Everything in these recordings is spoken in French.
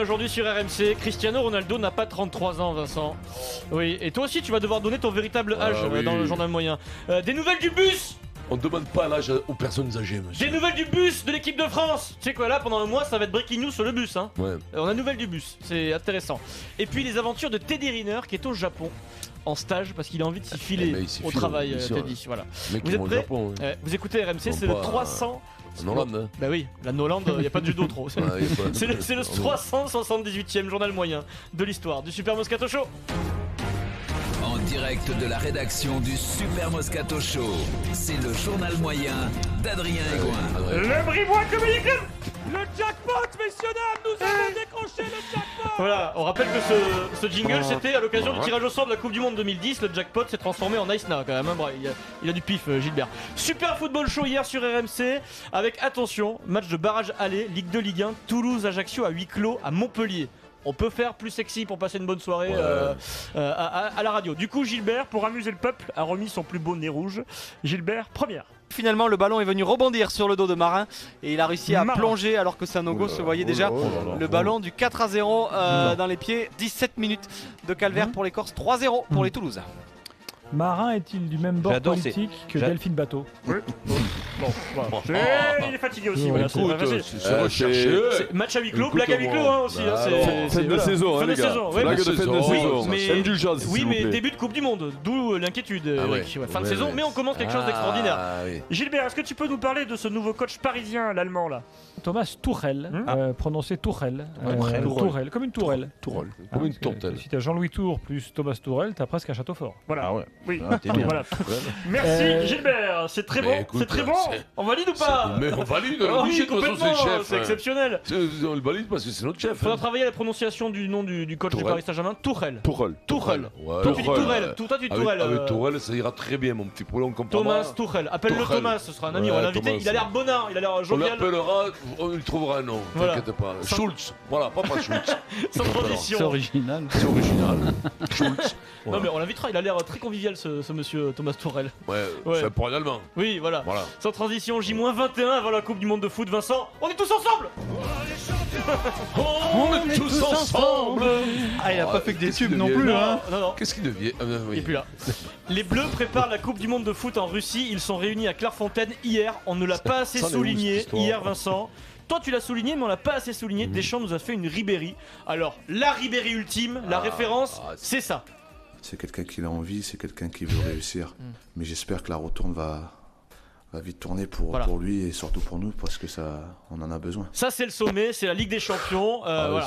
Aujourd'hui sur RMC, Cristiano Ronaldo n'a pas 33 ans, Vincent. Oui, et toi aussi tu vas devoir donner ton véritable âge dans le journal moyen. Des nouvelles du bus. On ne demande pas l'âge aux personnes âgées, monsieur. Des nouvelles du bus de l'équipe de France. Tu sais quoi, là pendant un mois ça va être breaking news sur le bus, hein. Ouais. On a nouvelles du bus, c'est intéressant. Et puis les aventures de Teddy Riner qui est au Japon en stage parce qu'il a envie de s'y filer au travail, Teddy. Voilà. Vous êtes prêts? Vous écoutez RMC, c'est le 300. En Hollande, hein. Bah oui, la Hollande, il n'y a pas de judo trop. C'est le 378e journal moyen de l'histoire du Super Moscato Show. En direct de la rédaction du Super Moscato Show, c'est le journal moyen d'Adrien Aigouin. Le Brivois Comedy Club. Le jackpot, messieurs dames, nous avons décroché le jackpot. Voilà, on rappelle que ce jingle c'était à l'occasion du tirage au sort de la Coupe du Monde 2010. Le jackpot s'est transformé en Ice Na quand même, hein. Il a du pif, Gilbert. Super football show hier sur RMC avec, attention, match de barrage aller, Ligue 2, Ligue 1, Toulouse-Ajaccio à huis clos à Montpellier. On peut faire plus sexy pour passer une bonne soirée à la radio. Du coup, Gilbert, pour amuser le peuple, a remis son plus beau nez rouge. Gilbert, première. Finalement, le ballon est venu rebondir sur le dos de Marin et il a réussi à plonger alors que Sanogo se voyait déjà. Le ballon du 4-0 dans les pieds. 17 minutes de calvaire pour les Corses, 3-0 pour les Toulousains. Marin est-il du même bord politique que Delphine Bateau? Oui. Il est fatigué aussi. Voilà, c'est recherché. Match à huis clos, blague à huis clos aussi. Fin de saison, les gars. Blague de fin de saison. Indulgence, oui, mais début de Coupe du Monde, d'où l'inquiétude. Fin de saison, mais on commence quelque chose d'extraordinaire. Gilbert, est-ce que tu peux nous parler de ce nouveau coach parisien, l'allemand là? Thomas Tuchel, prononcé Tourelle. Tourelle, comme une tourelle. Comme une tourtelle. Si t'as Jean-Louis Tour plus Thomas Tourelle, t'as presque un château fort. Voilà. Oui, voilà. Merci Gilbert, c'est très bon, c'est très bon. On valide ou pas? Mais on valide, oui, complètement, c'est exceptionnel. On le valide parce que c'est notre chef. Faudra travailler à la prononciation du nom du coach du Paris Saint-Germain, Tourelle. Tourelle. Toi tu dis Tourelle, toi tu dis Tourelle. Avec Tourelle, ça ira très bien, mon petit poulet, on comprend. Thomas Tourelle, appelle-le Thomas, ce sera un ami, on va l'inviter. Il a l'air bonin, il a l'air jovial. On l'appellera, il trouvera un nom, t'inquiète pas. Schultz, voilà, papa Schultz. Sans transition. C'est original. Schultz. Non mais on l'invitera, il a l'air très convivial ce monsieur Thomas Tourelle. Ouais. C'est pour un Allemand. Oui, voilà. Sans transition, J-21 avant la Coupe du Monde de foot, Vincent. On est tous ensemble. On est tous ensemble. Ah, il a pas fait que des tubes non plus, hein. Non. Qu'est-ce qu'il devient? Et puis là. Les Bleus préparent la Coupe du Monde de foot en Russie. Ils sont réunis à Clairefontaine hier. On ne l'a pas assez souligné hier, Vincent. Toi tu l'as souligné mais on l'a pas assez souligné. Deschamps nous a fait une Ribéry. Alors la Ribéry ultime, la référence, c'est ça. C'est quelqu'un qui a envie, c'est quelqu'un qui veut réussir. Mais j'espère que la retourne va vite tourner pour lui et surtout pour nous parce que on en a besoin. Ça c'est le sommet, c'est la Ligue des Champions.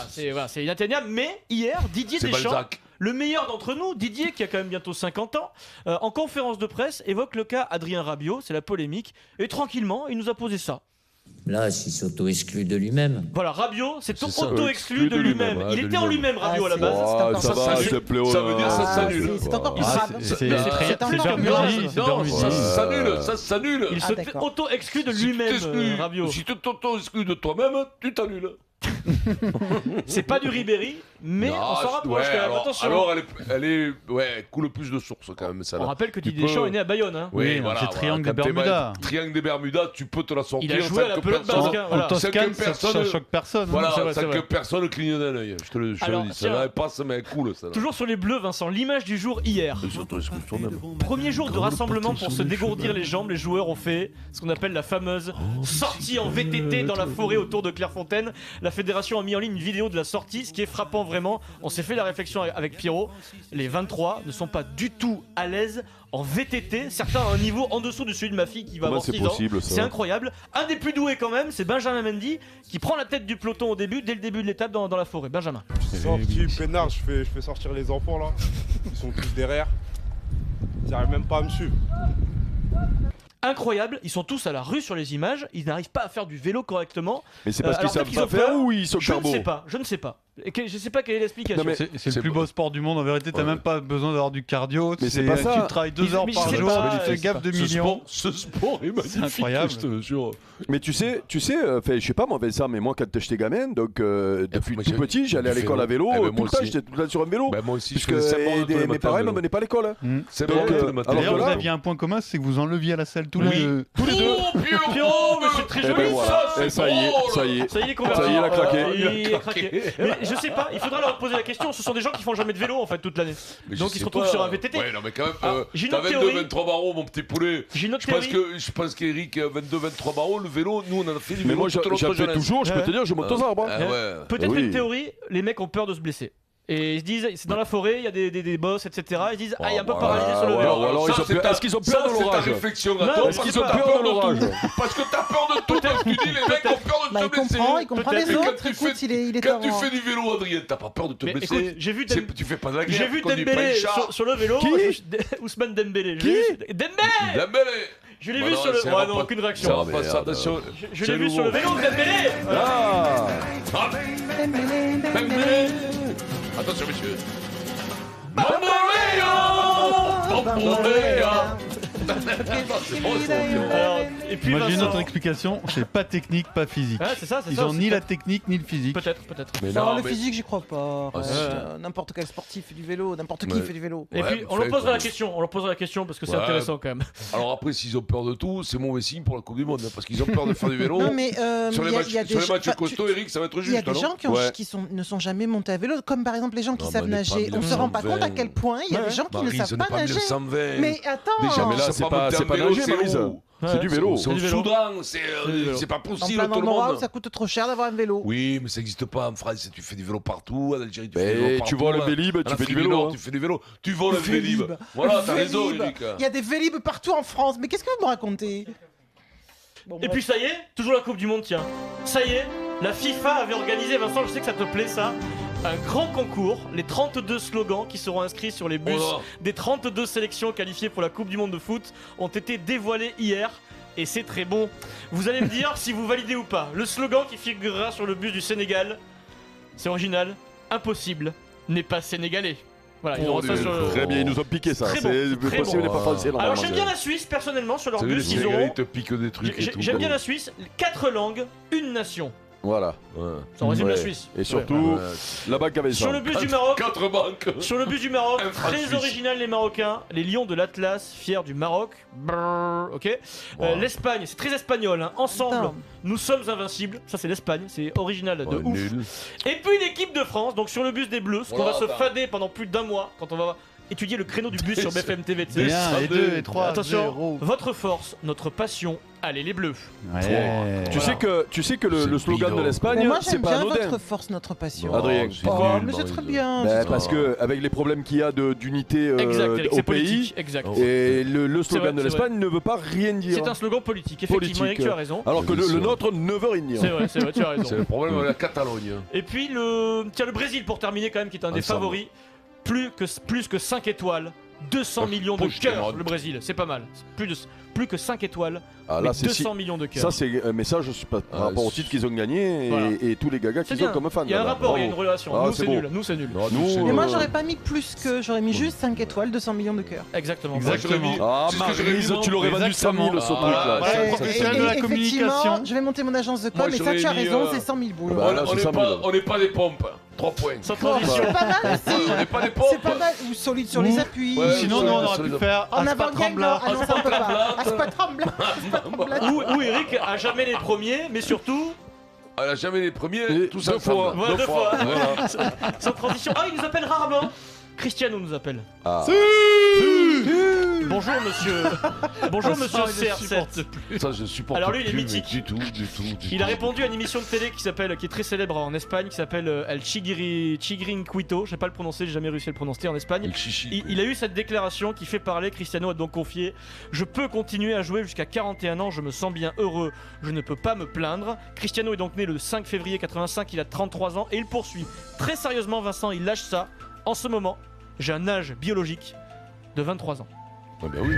C'est inatteignable. Mais hier, Didier Deschamps, Balzac. Le meilleur d'entre nous, Didier, qui a quand même bientôt 50 ans, en conférence de presse, évoque le cas Adrien Rabiot, c'est la polémique. Et tranquillement, il nous a posé ça. Là, il s'auto-exclut de lui-même. Voilà, Rabiot s'est auto-exclu de lui-même. Il était en lui-même, Rabiot, à la base. Ça veut dire ça s'annule. C'est encore plus grave. Ça s'annule. Il se auto-exclut de lui-même, Rabiot. Si tu t'auto-exclus de toi-même, tu t'annules. C'est pas du Ribéry, mais on s'en rapproche quand même. Attention. Alors elle coule plus de source quand même. On rappelle que Didier Deschamps est né à Bayonne. Hein. Oui, voilà, c'est Triangle des Bermudas. Triangle des Bermudas, tu peux te la sortir. Il a joué à la pelote basque. En Toscane, ça choque personne. Voilà, ça que personne cligne d'un œil. Je te le dis, ça passe, mais elle coule. Toujours sur les Bleus, Vincent, l'image du jour hier. Premier jour de rassemblement pour se dégourdir les jambes, les joueurs ont fait ce qu'on appelle la fameuse sortie en VTT dans la forêt autour de Clairefontaine. La fédération a mis en ligne une vidéo de la sortie, ce qui est frappant vraiment. On s'est fait la réflexion avec Pierrot. Les 23 ne sont pas du tout à l'aise en VTT. Certains à un niveau en dessous de celui de ma fille qui va avoir 6 ans. C'est incroyable. Un des plus doués quand même, c'est Benjamin Mendy qui prend la tête du peloton dès le début de l'étape dans la forêt. Benjamin. Sorti peinard, je fais sortir les enfants là. Ils sont tous derrière. Ils n'arrivent même pas à me suivre. Incroyable, ils sont tous à la rue sur les images, ils n'arrivent pas à faire du vélo correctement. Mais c'est parce qu'ils savent pas faire ou ils sont Je ne sais pas. Je sais pas quelle est l'explication. C'est le plus beau sport du monde en vérité, t'as même pas besoin d'avoir du cardio. Mais c'est pas ça. Tu travailles 2 heures par jour, tu fais gaffe de millions. Ce sport est magnifique. C'est incroyable. Je te jure. Mais tu sais, je sais pas moi Vincent, mais moi quand j'étais gamin, donc depuis tout petit, j'allais à l'école à vélo, tout le temps, j'étais tout le temps sur un vélo. Moi aussi, puisque mes parents me menaient pas à l'école. C'est bon. D'ailleurs, vous aviez un point commun, c'est que vous enleviez à la salle tous les deux. Pierrot, mais c'est très joli ça. Ça y est, il est converti. Ça y est, il a claqué. Il a craqué. je sais pas, il faudra leur poser la question. Ce sont des gens qui font jamais de vélo en fait toute l'année. Donc ils se retrouvent sur un VTT. Ouais, non, mais quand même, j'ai une t'as autre théorie. 22-23 barreaux, mon petit poulet. J'ai une autre théorie. Je pense qu'Eric, 22-23 barreaux, le vélo, nous on en a fait du vélo. Mais moi, toute notre j'en fais jeunesse. toujours, je peux te dire, je monte aux arbres. Peut-être une théorie, les mecs ont peur de se blesser. Et ils se disent, c'est dans la forêt, il y a des bosses, etc. Ils se disent, il est un peu paralysé sur le vélo. Est-ce qu'ils ont peur de l'orage? Est-ce qu'ils ont peur de l'orage? Parce que t'as peur de tout. Tu dis, les mecs ont peur de te blesser. Il comprend les autres. Écoute, il est quand tu fais du vélo, Adrien, t'as pas peur de te blesser. Tu fais pas de la guerre. J'ai vu Dembélé sur le vélo. Ousmane Dembélé. Dembélé. Je l'ai vu sur le. Ouais, non, aucune réaction. Je l'ai vu sur le vélo, Dembélé. Dembélé. Attention, monsieur. Moi j'ai une autre explication, c'est pas technique, pas physique. Ils ont ni la technique ni le physique. Peut-être. Le physique, j'y crois pas. N'importe quel sportif fait du vélo, n'importe qui fait du vélo. Et puis on leur posera la question parce que c'est intéressant quand même. Alors après, s'ils ont peur de tout, c'est mauvais signe pour la Coupe du Monde parce qu'ils ont peur de faire du vélo. Non, mais sur les matchs costauds, Eric, ça va être juste. Il y a des gens qui ne sont jamais montés à vélo, comme par exemple les gens qui savent nager. On se rend pas compte à quel point il y a des gens qui ne savent pas nager. Mais attends, mais là c'est pas nager, Maryse. C'est du vélo. C'est au Soudan, c'est pas possible en plein tout le endroit monde. où ça coûte trop cher d'avoir un vélo. Oui, mais ça n'existe pas en France. Tu fais du vélo partout, en Algérie tu fais du vélo partout. Tu vois le Vélib, tu fais du vélo. Tu fais du vélo. Tu voles le Vélib. Voilà, t'as raison, Eric. Il y a des Vélib partout en France. Mais qu'est-ce que vous me racontez? Et puis ça y est, toujours la Coupe du Monde, tiens. Ça y est, la FIFA avait organisé, Vincent, je sais que ça te plaît ça, un grand concours, les 32 slogans qui seront inscrits sur les bus des 32 sélections qualifiées pour la Coupe du Monde de foot ont été dévoilés hier. Et c'est très bon. Vous allez me dire si vous validez ou pas. Le slogan qui figurera sur le bus du Sénégal, c'est original, impossible n'est pas sénégalais. Voilà, ils auront ça sur le... Très bien, ils nous ont piqué ça. C'est possible n'est pas français. Alors j'aime bien la Suisse, personnellement, sur leur bus, ils auront... J'aime bien la Suisse, 4 langues, une nation. Voilà. Ça résume la Suisse. Et surtout, la banque avait ça. Sur le bus du Maroc, 4 banques. Sur le bus du Maroc, très original les Marocains, les lions de l'Atlas, fiers du Maroc. Brrr, ok. L'Espagne, c'est très espagnol. Ensemble, nous sommes invincibles. Ça c'est l'Espagne, c'est original de ouf. Et puis l'équipe de France, donc sur le bus des Bleus, ce qu'on va se fader pendant plus d'1 mois quand on va étudier le créneau du bus sur BFM TV. 1 et 2 et 3. Attention, votre force, notre passion. Allez les Bleus. Tu sais que le slogan de l'Espagne, c'est pas anodin. Moi j'aime bien votre force, notre passion. Adrien, mais c'est très bien. Parce que avec les problèmes qu'il y a d'unité au pays, et le slogan de l'Espagne ne veut pas rien dire. C'est un slogan politique, effectivement, Eric, tu as raison. Alors que le nôtre ne veut rien dire. C'est vrai, tu as raison. C'est le problème de la Catalogne. Et puis le Brésil pour terminer quand même, qui est un des favoris. Plus que 5 étoiles. 200 millions de cœurs, le Brésil, c'est pas mal. Plus que 5 étoiles, mais 200 millions de cœurs. Ça, c'est un message par rapport au titre qu'ils ont gagné et tous les gagas qu'ils ont comme fans. Il y a un rapport, il y a une relation. Nous, c'est nul. Mais moi, j'aurais pas mis plus que. J'aurais mis juste 5 étoiles, 200 millions de cœurs. Exactement. Ah, Maryse, tu l'aurais vendu 100 000 ce truc-là. Professionnel de la communication. Je vais monter mon agence de com, et ça, tu as raison, c'est 100 000 boules. On n'est pas des pompes. 3 points. Sans transition. C'est pas mal aussi. On n'est pas des pompes. C'est pas mal. Ou solide sur les appuis. Sinon, on aurait pu faire en avant-gagnant. Ah non, ça peut pas. Aspa tremblant. Où Eric a jamais les premiers, mais surtout. Elle a jamais les premiers, tout ça. 2 fois. Sans transition. Ah, il nous appelle rarement. Cristiano nous appelle. Bonjour monsieur. Bonjour monsieur CR7. Ça je supporte. Alors lui il est plus, mythique. Du tout. Il a répondu à une émission de télé qui est très célèbre en Espagne, qui s'appelle El Chiringuito. Je sais pas le prononcer, j'ai jamais réussi à le prononcer en Espagne. Il a eu cette déclaration qui fait parler. Cristiano a donc confié: je peux continuer à jouer jusqu'à 41 ans, je me sens bien heureux, je ne peux pas me plaindre. Cristiano est donc né le 5 février 85, il a 33 ans et il poursuit. Très sérieusement Vincent, il lâche ça. En ce moment, j'ai un âge biologique de 23 ans. Ah bah oui.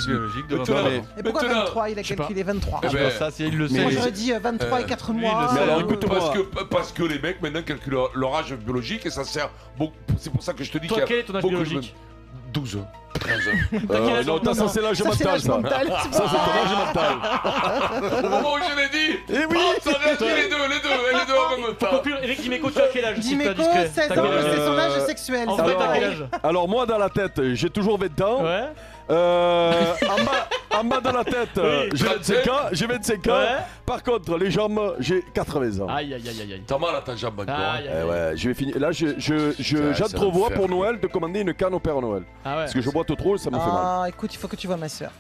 Biologique de 23 ans. Et pourquoi 23? Il a calculé 23. Ça, c'est il le sait. Moi j'aurais dit 23 et 4 mois. Mais alors écoute-moi. Parce que les mecs maintenant calculent leur âge biologique et ça sert beaucoup. C'est pour ça que je te dis Toi, quel est ton âge biologique? 12 ans. 13 ans. Non, ça c'est l'âge mental, ça. Ça c'est ton âge mental. Au moment où je l'ai dit. Eh oui. Ça réagit les deux en même temps. Eric Dimeco, tu as quel âge? Dimeco, 16 ans, c'est son âge sexuel. En vrai, t'as quel âge? Alors moi dans la tête, j'ai toujours 20 ans. Ouais. En bas de la tête, j'ai 25 ans. Par contre, les jambes, j'ai 80 ans. Aïe, aïe, aïe, aïe. T'as mal à ta jambe encore. Ouais, je vais finir. Là, j'entrevois pour Noël de commander une canne au Père Noël. Parce que je boite trop, ça me fait mal. Ah, écoute, il faut que tu vois ma soeur.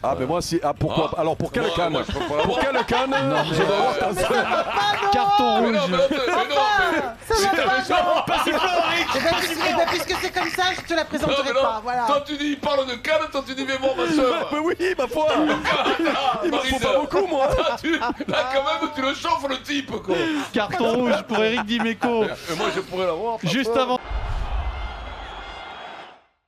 Ah, mais moi, si. Ah, pourquoi alors, pour quelle canne Pour quelle canne je dois avoir ta soeur. Carton rouge. Ça va pas, puisque c'est comme ça, je te la présenterai pas. Voilà. Toi, tu dis, il parle de canne, toi, tu dis, mais moi, ma soeur. Mais oui, ma foi. Il m'en faut pas beaucoup, moi. Là, quand même, tu le chauffes, le type, quoi. Carton rouge pour Eric Dimeco. Moi, je pourrais l'avoir. Juste avant.